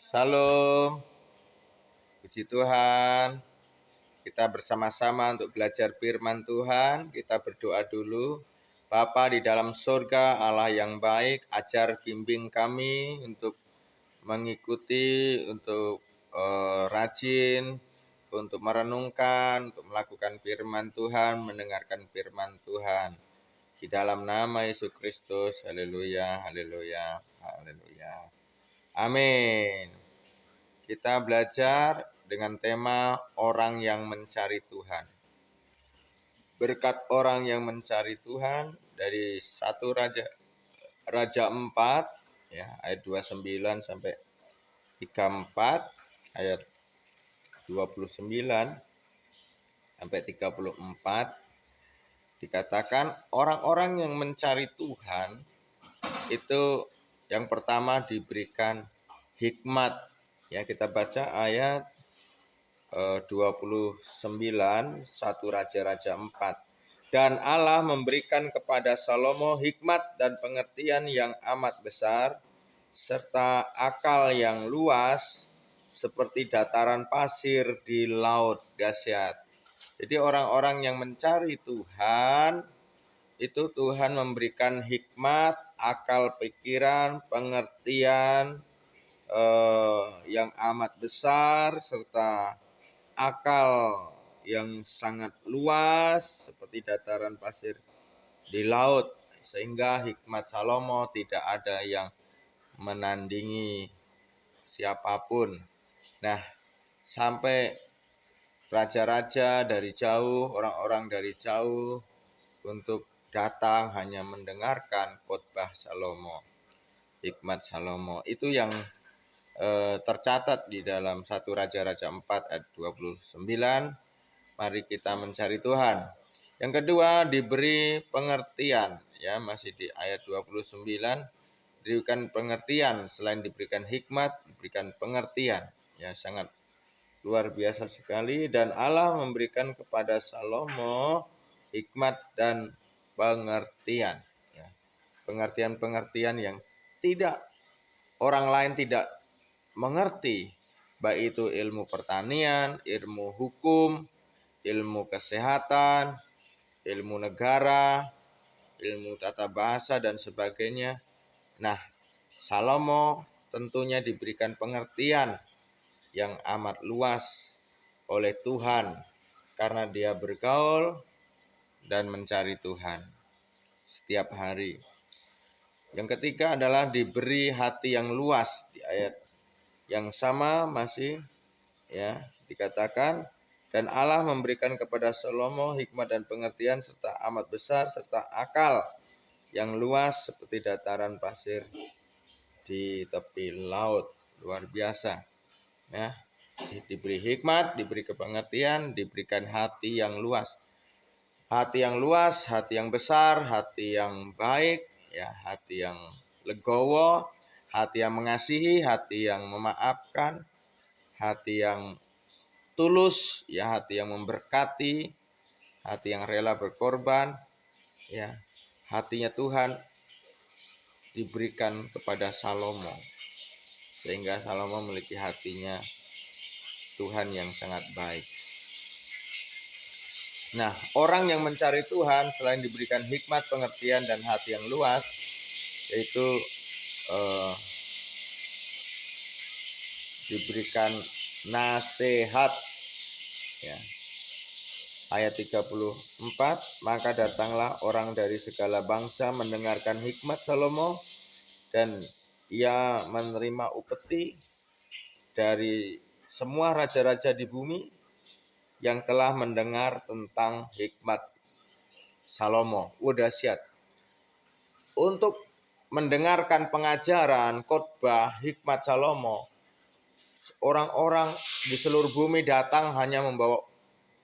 Salam, puji Tuhan. Kita bersama-sama untuk belajar firman Tuhan. Kita berdoa dulu. Bapa di dalam surga, Allah yang baik, ajar bimbing kami untuk mengikuti, untuk rajin, untuk merenungkan, untuk melakukan firman Tuhan, mendengarkan firman Tuhan. Di dalam nama Yesus Kristus, haleluya, haleluya, haleluya. Amin. Kita belajar dengan tema orang yang mencari Tuhan. Berkat orang yang mencari Tuhan dari 1 Raja 4 ya, ayat 29 sampai 34, ayat 29 sampai 34 dikatakan orang-orang yang mencari Tuhan itu yang pertama diberikan hikmat. Ya, kita baca ayat 29 1 Raja-Raja 4. Dan Allah memberikan kepada Salomo hikmat dan pengertian yang amat besar serta akal yang luas seperti dataran pasir di laut dahsyat. Jadi orang-orang yang mencari Tuhan itu Tuhan memberikan hikmat, akal pikiran, pengertian yang amat besar serta akal yang sangat luas seperti dataran pasir di laut, sehingga hikmat Salomo tidak ada yang menandingi siapapun. Nah, sampai raja-raja dari jauh, orang-orang dari jauh untuk datang hanya mendengarkan khotbah Salomo, hikmat Salomo. Itu yang tercatat di dalam 1 Raja-Raja 4 ayat 29. Mari kita mencari Tuhan. Yang kedua, diberi pengertian, ya, masih di ayat 29, diberikan pengertian. Selain diberikan hikmat, diberikan pengertian. Ya, sangat luar biasa sekali. Dan Allah memberikan kepada Salomo hikmat dan pengertian, ya. Pengertian-pengertian yang tidak orang lain tidak mengerti, baik itu ilmu pertanian, ilmu hukum, ilmu kesehatan, ilmu negara, ilmu tata bahasa, dan sebagainya. Nah, Salomo tentunya diberikan pengertian yang amat luas oleh Tuhan karena dia bergaul dan mencari Tuhan setiap hari. Yang ketiga adalah diberi hati yang luas. Di ayat yang sama masih ya dikatakan, dan Allah memberikan kepada Salomo hikmat dan pengertian serta amat besar serta akal yang luas seperti dataran pasir di tepi laut. Luar biasa, ya. Diberi hikmat, diberi kepengertian, diberikan hati yang luas. Hati yang luas, hati yang besar, hati yang baik, ya, hati yang legowo, hati yang mengasihi, hati yang memaafkan, hati yang tulus, ya, hati yang memberkati, hati yang rela berkorban, ya. Hatinya Tuhan diberikan kepada Salomo, sehingga Salomo memiliki hatinya Tuhan yang sangat baik. Nah, orang yang mencari Tuhan selain diberikan hikmat, pengertian, dan hati yang luas, yaitu diberikan nasihat, ya. Ayat 34, maka datanglah orang dari segala bangsa mendengarkan hikmat Salomo, dan ia menerima upeti dari semua raja-raja di bumi yang telah mendengar tentang hikmat Salomo. Dahsyat. Untuk mendengarkan pengajaran, khotbah, hikmat Salomo, orang-orang di seluruh bumi datang hanya membawa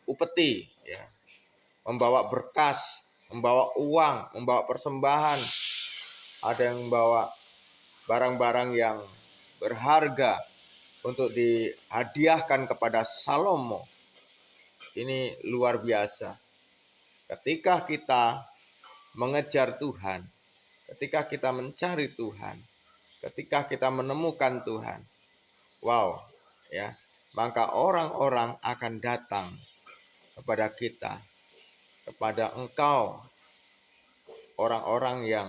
upeti, ya, membawa berkas, membawa uang, membawa persembahan. Ada yang membawa barang-barang yang berharga untuk dihadiahkan kepada Salomo. Ini luar biasa. Ketika kita mengejar Tuhan, ketika kita mencari Tuhan, ketika kita menemukan Tuhan, wow, ya, maka orang-orang akan datang kepada kita, kepada engkau, orang-orang yang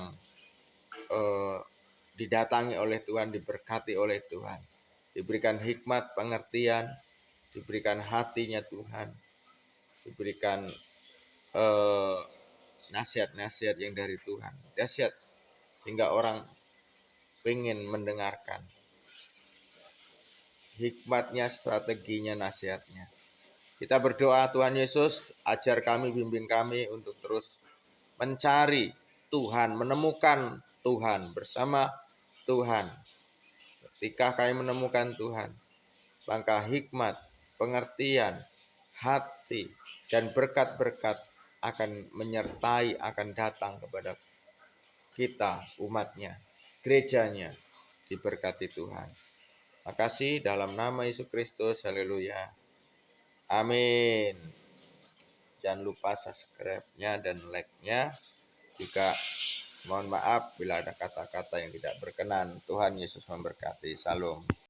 didatangi oleh Tuhan, diberkati oleh Tuhan, diberikan hikmat, pengertian, diberikan hatinya Tuhan, diberikan nasihat-nasihat yang dari Tuhan, dahsyat, sehingga orang pengen mendengarkan hikmatnya, strateginya, nasihatnya. Kita berdoa, Tuhan Yesus, ajar kami, bimbing kami untuk terus mencari Tuhan, menemukan Tuhan, bersama Tuhan. Ketika kami menemukan Tuhan, maka hikmat, pengertian, hati, dan berkat-berkat akan menyertai, akan datang kepada kita, umatnya, gerejanya, diberkati Tuhan. Makasih dalam nama Yesus Kristus, haleluya. Amin. Jangan lupa subscribe-nya dan like-nya. Juga mohon maaf bila ada kata-kata yang tidak berkenan. Tuhan Yesus memberkati. Salam.